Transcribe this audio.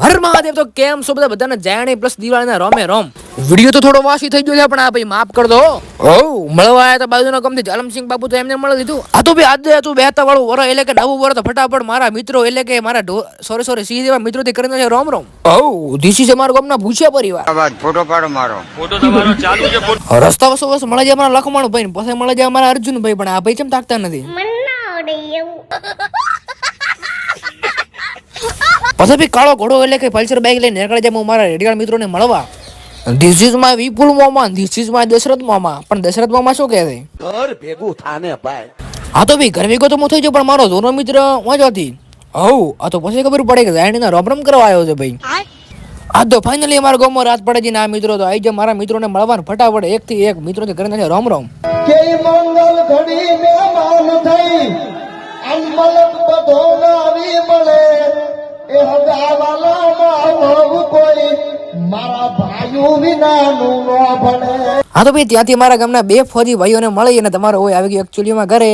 હર મહાદેવ. તો કેમ છો બધા? બધાને જાણી પ્લસ દિવાળીના રોમે રોમ. વિડીયો તો થોડો વાસી થઈ ગયો છે પણ આ ભાઈ માફ કર દો. ઓ મળવા આયા તો બાજુના કમથી જાલમસિંહ બાપુ તો એમને મળી લીધું. આ તો ભાઈ આજે તું બેહતા વાળું વર એટલે કે નવું વર તો ફટાફટ મારા મિત્રો એટલે કે મારા સોરી સિંહ જેવા મિત્રો થી કરીને છે રોમ રોમ. ઓ ધીસ ઇઝ અમારો ગામના ભૂસ્યા પરિવાર. ફોટો પાડો મારો. ફોટો તમારો ચાલુ છે. રસ્તા વસો વસ મળે છે અમારા લખમણ ભાઈ, પછી મળે છે અમારા અર્જુન ભાઈ, પણ આ ભાઈ કેમ તાકતા નથી? પછી બી કાળો ઘોડો એટલે કે પલ્સર બાઈક લઈને નીકળે છે મારા રેડિયલ મિત્રોને મળવા. ધીસ ઇઝ માય વિપુલ મામા, ધીસ ઇઝ માય દશરથ મામા. પણ દશરથ મામા શું કહે છે? ઘર ભેગું થાને ભાઈ. હા તો ભાઈ ઘર ભેગો તો હું થઈ ગયો, પણ મારો જોનો મિત્ર વાંચો હતી. હવ આ તો પછી ખબર પડે કે જાણીને રોમ કરવા આવ્યો છે ભાઈ. આ તો ફાઇનલી અમારા ગામમાં રાત પડે છે ને આ મિત્રો તો આવી જાય મારા મિત્રોને મળવાનું ફટાફટ એક થી એક મિત્રો કરીને રોમ રોમ. કે મંગલ ઘડી મહેમાન થઈ અનમલક બધો નાવી મળે એ હગાવાલામાં હોવું કોઈ મારા ભાઈઓ વિનાનું ન ભણે. હા તો ભાઈ ત્યાંથી મારા ગામના બે ફોજી ભાઈઓને મળી અને તમારો હોય આવી ગયો એકચ્યુઅલીમાં ઘરે.